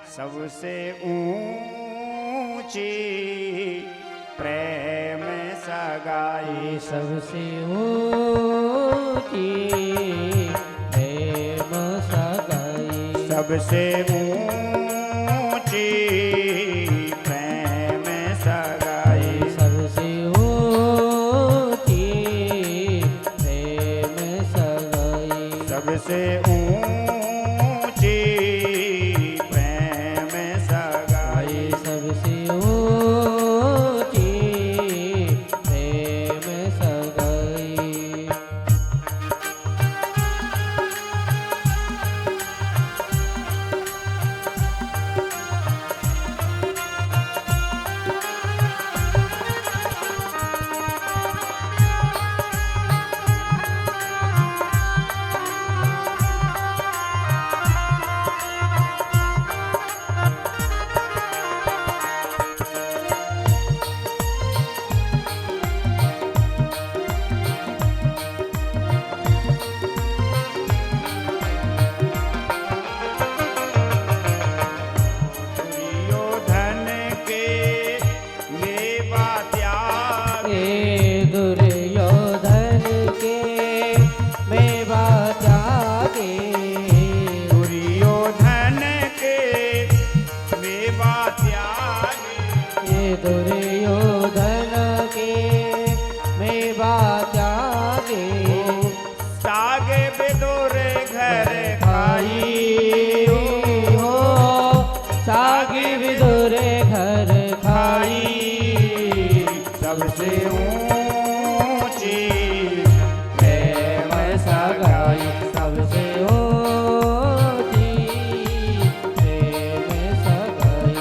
सबसे ऊंची प्रेम सगाई, सबसे ऊंची प्रेम सगाई, सबसे ऊंची प्रेम सगाई, सबसे ऊंची प्रेम सगाई, सबसे ऊंची प्रेम सगाई, सबसे ऊंची प्रेम सगाई। दुर्योधन के मेवा त्याग, दुर्योधन के मेवा त्यागे, दुर्योधन के मेवा त्यागे, दुर्योधन के मेवा त्यागे, सागे बेदोर घर खाई, हो सागी विदुरे घर खाई, सबसे ऊंची प्रेम सगाई, सबसे ऊंची प्रेम सगाई।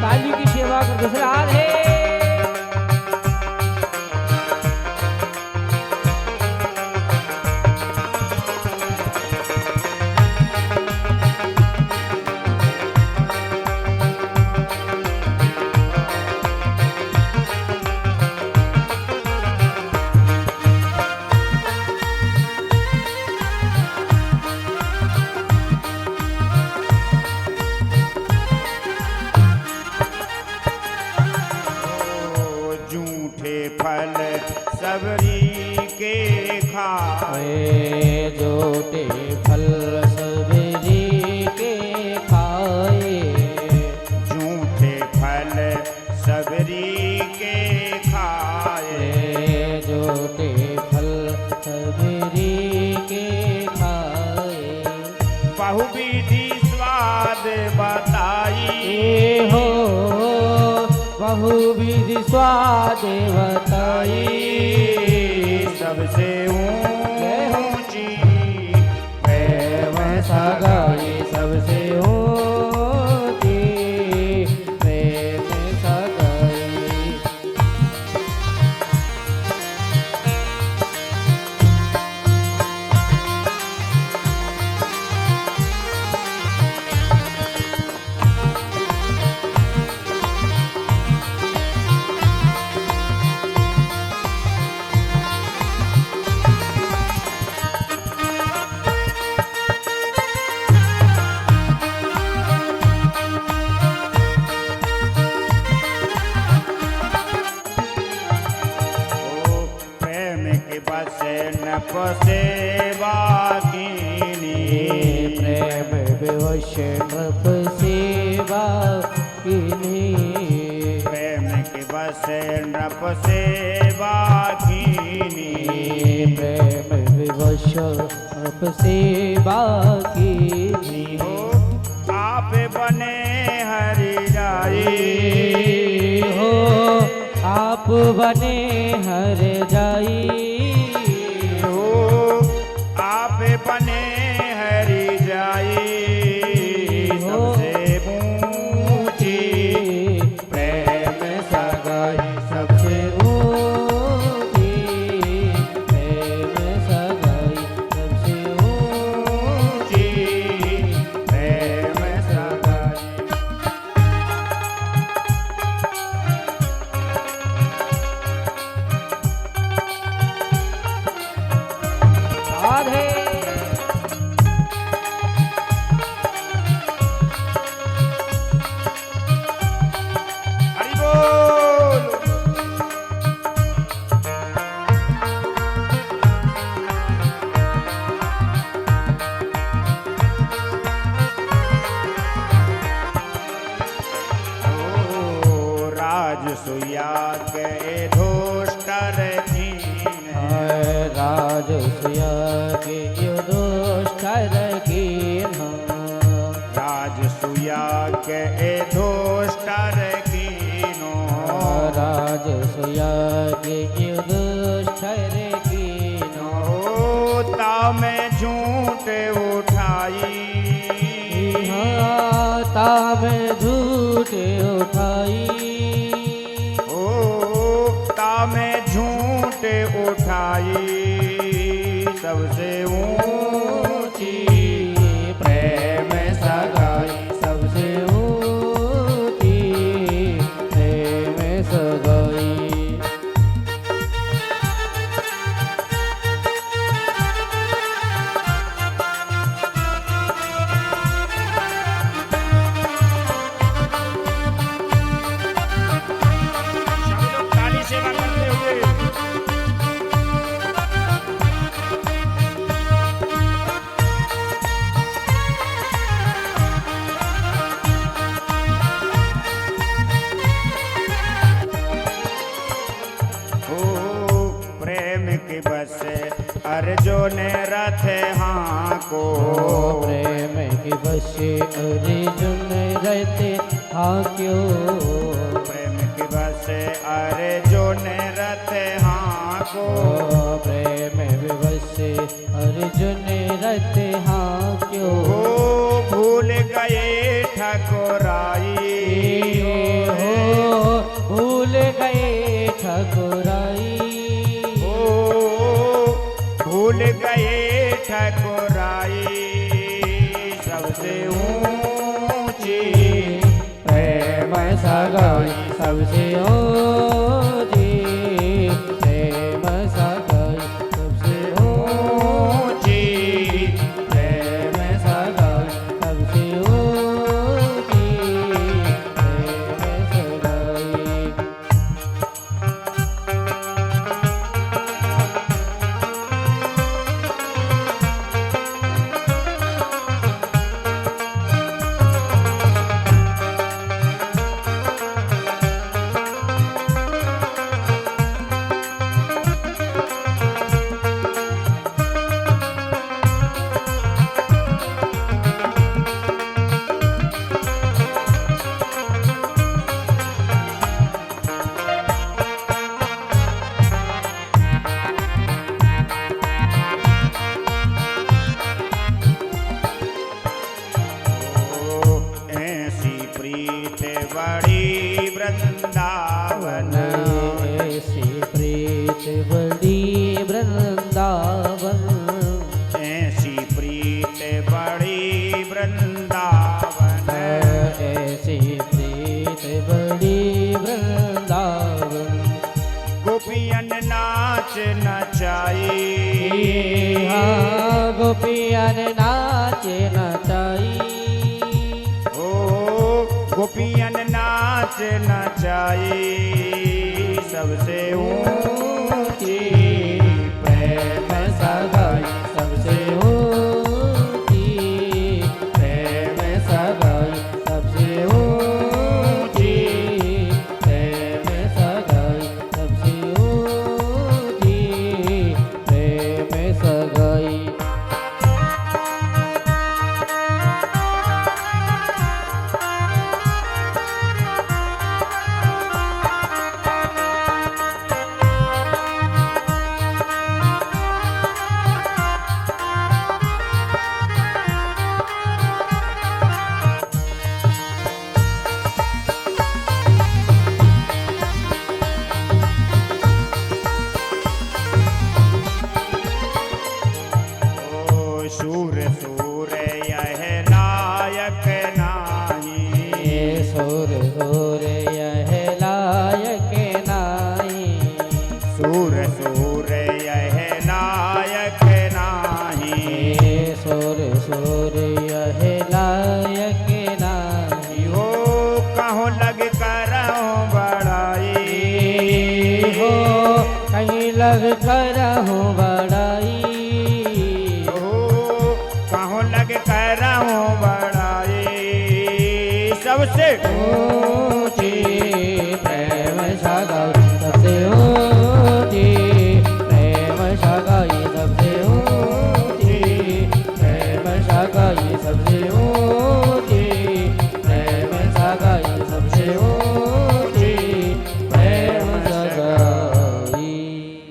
ताली की सेवा कर दूसरा हाथ है। झूठे फल सबरी के खाए, जोटे फल सबरी के खाए, झूठे फल सबरी के खाए, जोटे फल सबरी के खाए, बहुविधि स्वाद बताई, हो बहुविधि स्वाद बताई, सबसे ऊंची प्रेम सगाई, सबसे ऊंची प्रेम सगाई। प्रेम के बस नप सेवा कीनी, प्रेम विवश नृप सेवा कीनी, प्रेम के बस नप सेवा कीनी, प्रेम विवश नृप सेवा कीनी, हो आप बने हरि जाई, हो आप बने हर जाई, हो आप बने हरि जाई, सबसे ऊंची प्रेम सगाई, सबसे ऊंची प्रेम सगाई, सबसे ऊंची प्रेम सगाई। राजसुया के दुष्टर कीन राजसुया के दुष्टर कीन राजसुया के दुष्टर कीनो राजसुया के दुष्टर कीनो तामे झूठ उठाई तामे झूठ उठाई तामे झूठ उठाई सबसे ऊंची प्रेम सगाई सबसे ऊंची प्रेम सगाई सभी लोग ताली सेवा करते हुए प्रेम की बस अर्जुन रथ हाँ को प्रेम की बसे अर्जुन रहते हाँ क्यों प्रेम की बस अर्जुन रथ हाँ को प्रेम विवश अर्जुन रहते हाँ क्यों भूल गए ठकुराई हो भूल गए ठकुराई भूल गए ठकुराई सबसे ऊंची प्रेम सगाई सबसे ऊंची प्रेम सगाई सबसे ऊंची प्रेम सगाई सबसे ऊंची प्रेम सगाई ऐसी प्रीत बड़ी वृंदावन ऐसी प्रीत बड़ी वृंदावन ऐसी प्रीत बड़ी वृंदावन ऐसी प्रीत बड़ी वृंदावन गोपियन नाच नचाई हाँ गोपियन नाच नचाई गोपियन नाच नचाई सबसे ऊंची प्रेम सगाई सबसे ऊंची प्रेम सगाई सबसे ऊंची प्रेम सगाई सबसे ऊंची प्रेम सगाई सूर सूर यह लायक नाही सुर सुर यह लायक नाई सूर सूर यह लायक नाही सुर सुर यह लायक नाई हो कहो लग कर बड़ाई हो कहीं लग कर हूँ बड़ाई कहो लग कर बड़ाई सबसे ऊंची प्रेम सबसे